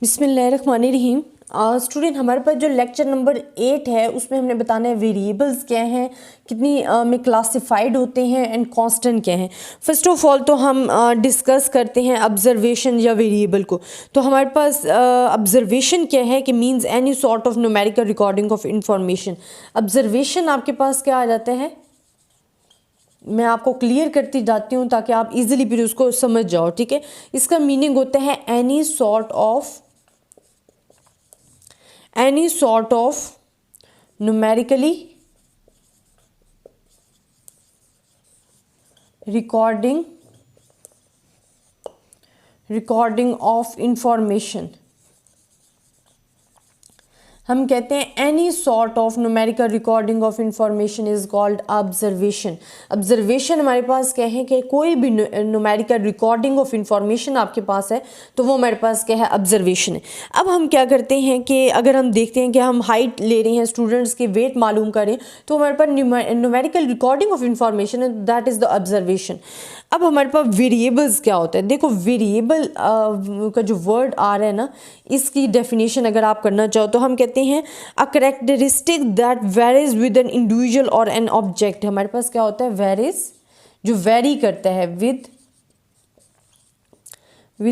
बिस्मिल्लाहिर्रहमानिर्रहीम। स्टूडेंट, हमारे पास जो लेक्चर नंबर 8 है उसमें हमने बताना है वेरिएबल्स क्या हैं, कितनी में क्लासिफाइड होते हैं एंड कांस्टेंट क्या हैं। फर्स्ट ऑफ ऑल तो हम डिस्कस करते हैं ऑब्जर्वेशन या वेरिएबल को। तो हमारे पास ऑब्जर्वेशन क्या है कि means any sort of numerical recording of information. Observation आपके पास क्या आ जाता है, मैं आपको क्लियर करती जाती हूँ ताकि आप इजीली फिर उसको समझ जाओ। ठीक है, इसका मीनिंग होता है any sort of numerically recording of information। हम कहते हैं any sort of numerical recording of information is called observation. Observation हमारे पास क्या है कि कोई भी न्यूमेरिकल रिकॉर्डिंग ऑफ इंफॉर्मेशन आपके पास है तो वो हमारे पास क्या है, ऑब्जर्वेशन है। अब हम क्या करते हैं कि अगर हम देखते हैं कि हम हाइट ले रहे हैं, स्टूडेंट्स के वेट मालूम करें, तो हमारे पास न्यूमेरिकल रिकॉर्डिंग ऑफ इंफॉर्मेशन है, दैट इज़ द ऑब्जर्वेशन। अब हमारे पास वेरिएबल्स क्या होता है, देखो वेरिएबल का जो वर्ड आ रहा है ना, इसकी डेफिनेशन अगर आप करना चाहो तो हम कहते हैं अ characteristic that varies with an individual और एन ऑब्जेक्ट। हमारे पास क्या होता है, वेरीज, जो वेरी करता है विद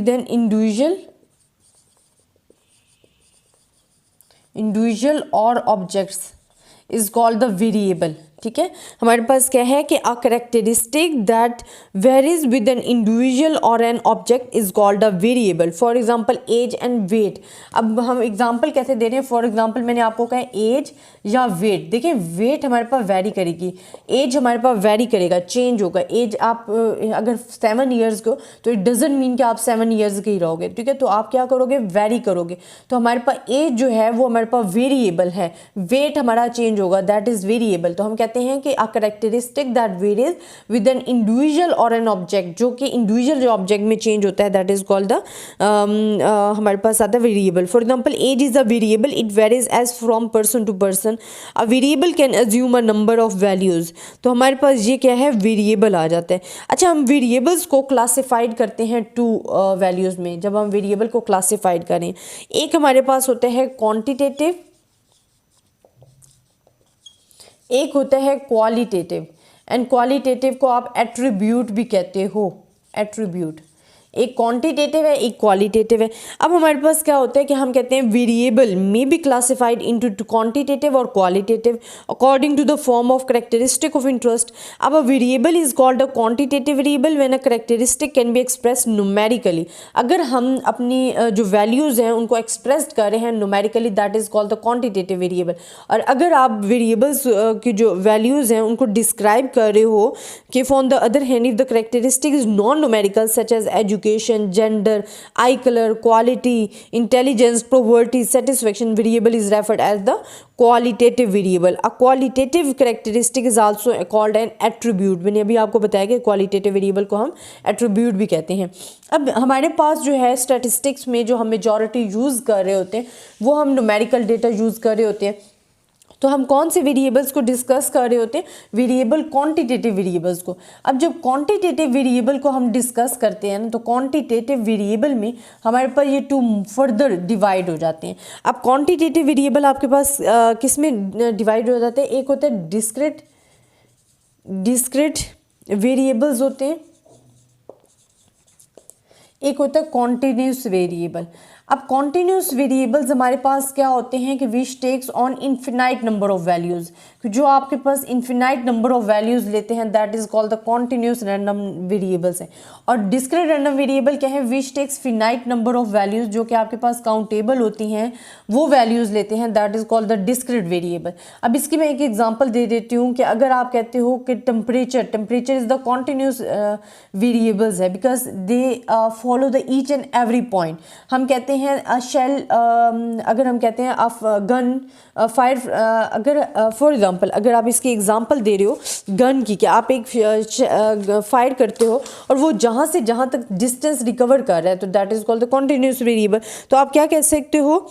एन इंडिविजुअल और objects is called the variable. ठीक है, हमारे पास क्या है कि a characteristic that varies with an individual और an object is called a variable. For example age and weight. अब हम एग्जांपल कैसे दे रहे हैं, फॉर एग्जांपल मैंने आपको कहा एज या वेट। देखिए वेट हमारे पास वेरी करेगी, एज हमारे पास वेरी करेगा, चेंज होगा। एज आप अगर 7 ईयर्स को, तो इट डजेंट मीन कि आप 7 ईयर्स के ही रहोगे। ठीक है, तो आप क्या करोगे, वेरी करोगे। तो हमारे पास एज जो है वो हमारे पास वेरिएबल है, वेट हमारा चेंज होगा, दैट इज वेरिएबल। तो हम कहते हैं कि a characteristic that varies with an individual और एन ऑब्जेक्ट, जो कि इंडिविजुअल जो ऑब्जेक्ट में चेंज होता है, दैट इज कॉल्ड द हमारे पास आता है variable. For example age is a variable, it varies age from person to person. A variable can assume a number of values. तो हमारे पास ये क्या है, वेरिएबल आ जाता है। अच्छा, हम वेरिएबल्स को क्लासिफाइड करते हैं 2 वैल्यूज में। जब हम वेरिएबल को क्लासिफाइड करें, एक हमारे पास होता है क्वांटिटेटिव, एक होता है क्वालिटेटिव। एंड क्वालिटेटिव को आप एट्रीब्यूट भी कहते हो, एट्रीब्यूट। एक क्वांटिटेटिव है, एक क्वालिटेटिव है। अब हमारे पास क्या होता है कि हम कहते हैं वेरिएबल में बी क्लासिफाइड इनटू क्वांटिटेटिव और qualitative according to the form of characteristic of interest. अब a variable is called a quantitative variable when a characteristic can be express numerically. अगर हम अपनी जो वैल्यूज़ हैं उनको एक्सप्रेस कर रहे हैं numerically, that is called the quantitative variable. और अगर आप वेरिएबल्स की जो वैल्यूज़ हैं उनको डिस्क्राइब कर रहे हो कि on the other hand if the characteristic is non numerical such as education, gender, eye colour, quality, intelligence, poverty, satisfaction, variable is referred as the qualitative variable. A qualitative characteristic is also called an attribute. मैंने अभी आपको बताया कि qualitative variable को हम attribute भी कहते हैं। अब हमारे पास जो है स्टैटिस्टिक्स में जो हम मेजॉरिटी यूज़ कर रहे होते हैं वो हम न्यूमेरिकल डेटा यूज़ कर रहे होते हैं। तो हम कौन से वेरिएबल्स को डिस्कस कर रहे होते हैं, वेरिएबल क्वांटिटेटिव वेरिएबल्स को। अब जब क्वांटिटेटिव वेरिएबल को हम डिस्कस करते हैं ना, तो क्वांटिटेटिव वेरिएबल में हमारे पास ये 2 फर्दर डिवाइड हो जाते हैं। अब क्वांटिटेटिव वेरिएबल आपके पास किस में डिवाइड हो जाते हैं, एक होता है डिस्क्रीट वेरिएबल्स होते हैं, एक होता है कॉन्टिन्यूस वेरिएबल। अब कॉन्टिन्यूस वेरिएबल्स हमारे पास क्या होते हैं कि which takes on infinite number of values, जो आपके पास इन्फिनाइट नंबर ऑफ वैल्यूज़ लेते हैं, that is called the continuous random variables हैं। और डिस्क्रीट रैंडम वेरिएबल क्या है, which takes finite number of values, जो कि आपके पास काउंटेबल होती हैं, वो वैल्यूज़ लेते हैं, that is called the discrete variable. अब इसकी मैं एक एग्जांपल दे देती हूँ कि अगर आप कहते हो कि temperature is the continuous variables है, because they follow the each and every point. हम कहते हैं शेल, अगर हम कहते हैं ऑफ गन फायर, अगर फॉर एग्जांपल अगर आप इसकी एग्जांपल दे रहे हो गन की, कि आप एक फायर करते हो और वो जहाँ से जहाँ तक डिस्टेंस रिकवर कर रहा है, तो that is called the continuous variable. तो आप क्या कह सकते हो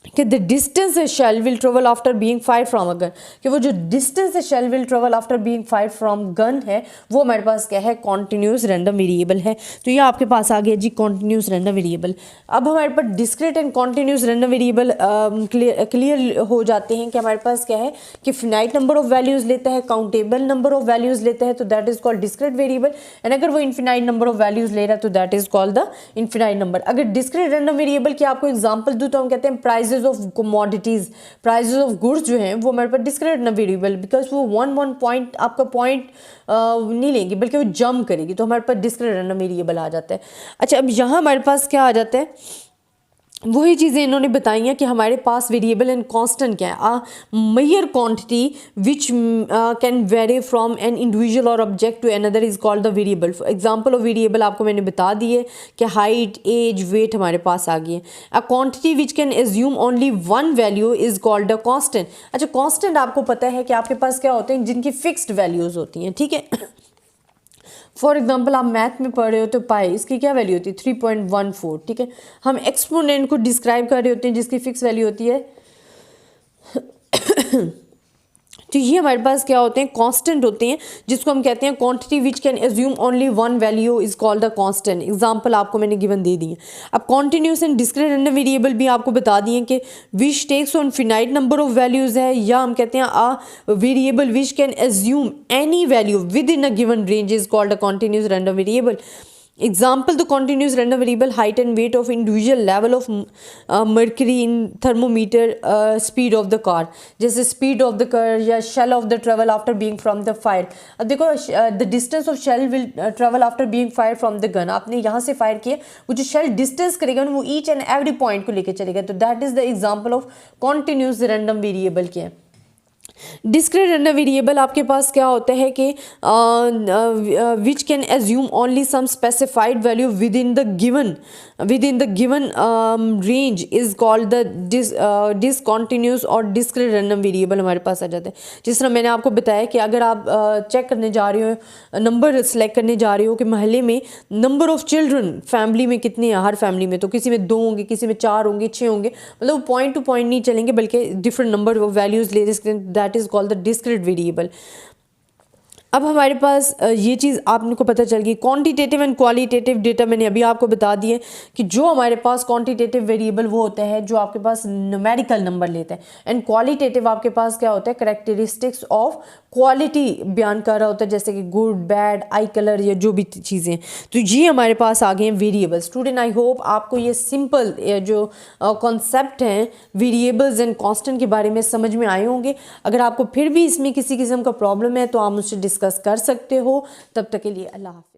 कि the distance a shell will travel after being fire from a gun, कि वो जो distance a shell will travel after being fire from gun है वो हमारे पास क्या है, कॉन्टिन्यूस रैंडम वेरिएबल है। तो ये आपके पास आ गया जी कॉन्टिन्यूस रैंडम वेरिएबल। अब हमारे पास discrete and continuous random variable clear हो जाते हैं कि हमारे पास क्या है कि फिनाइट नंबर ऑफ वैल्यूज लेता है, काउंटेबल नंबर ऑफ वैल्यूज लेता है, तो that is called discrete variable. And अगर वो इनफिनाइट नंबर ऑफ वैल्यूज ले रहा है तो that is called the infinite number. अगर डिस्क्रीट रैंडम वेरिएबल की आपको एग्जांपल दूं तो हम कहते हैं prizes of commodities, prizes of goods जो हैं वो हमारे पास डिस्क्रीट रैंडम वेरिएबल, बिकॉज वो वन पॉइंट आपका पॉइंट नहीं लेंगे बल्कि वो जंप करेगी, तो हमारे पास डिस्क्रीट रैंडम वेरिएबल आ जाता है। अच्छा, अब यहाँ हमारे पास क्या आ जाता है, वही चीज़ें इन्होंने बताई हैं कि हमारे पास वेरिएबल एंड कांस्टेंट क्या है। Measure quantity which can vary from an individual और object to another is called the variable. Example of variable आपको मैंने बता दी है कि हाइट, एज, वेट हमारे पास आ गई है। A quantity which can assume only one value is called the constant. अच्छा, कांस्टेंट आपको पता है कि आपके पास क्या होते हैं, जिनकी फिक्स्ड वैल्यूज होती हैं, ठीक है। फॉर एग्जाम्पल आप मैथ में पढ़ रहे हो तो पाई, इसकी क्या वैल्यू होती है 3.14, ठीक है। हम एक्सपोनेंट को डिस्क्राइब कर रहे होते हैं जिसकी फिक्स वैल्यू होती है तो ये हमारे पास क्या होते हैं, कांस्टेंट होते हैं, जिसको हम कहते हैं quantity which can assume only one value is called the constant. Example आपको मैंने गिवन दे दी है। अब continuous and discrete random variable भी आपको बता दिए कि which takes on finite number of values है, या हम कहते हैं a variable which can assume any value within a given range is called a continuous random variable. Example, the continuous random variable height and weight of individual level of mercury in thermometer, speed of the car, जैसे speed of the car या shell of the travel after being from the fire। अब देखो the distance of shell will travel after being fired from the gun। आपने यहाँ से fire किया, वो जो shell distance करेगा वो each and every point को लेके चलेगा, तो that is the example of continuous random variable के। डिस्क्रीट रैंडम वेरिएबल आपके पास क्या होता है कि which can assume only some specified value within the given range is called the discontinuous और डिस्क्रीट रैंडम वेरिएबल हमारे पास आ जाता है। जिस तरह मैंने आपको बताया कि अगर आप चेक करने जा रहे हो, नंबर सेलेक्ट करने जा रहे हो कि महल्ले में नंबर ऑफ चिल्ड्रन फैमिली में कितने हैं, हर फैमिली में तो किसी में 2 होंगे, किसी में 4 होंगे, 6 होंगे, मतलब पॉइंट टू पॉइंट नहीं चलेंगे बल्कि डिफरेंट नंबर ऑफ वैल्यूज ले सकते हैं, that is called the discrete variable. अब हमारे पास ये चीज़ आपको पता चल गई। क्वांटिटेटिव एंड क्वालिटेटिव डेटा मैंने अभी आपको बता दिए कि जो हमारे पास क्वांटिटेटिव वेरिएबल वो होता है जो आपके पास न्यूमेरिकल नंबर लेता है, एंड क्वालिटेटिव आपके पास क्या होता है, करैक्टरिस्टिक्स ऑफ क्वालिटी बयान कर रहा होता है, जैसे कि गुड, बैड, आई कलर या जो भी चीज़ें। तो ये हमारे पास आ गए हैं वेरिएबल। स्टूडेंट, आई होप आपको ये सिंपल जो कॉन्सेप्ट हैं वेरिएबल्स एंड कांस्टेंट के बारे में समझ में आए होंगे। अगर आपको फिर भी इसमें किसी किस्म का प्रॉब्लम है तो आप मुझसे डिस्कस कर सकते हो। तब तक के लिए अल्लाह हाफ़िज़।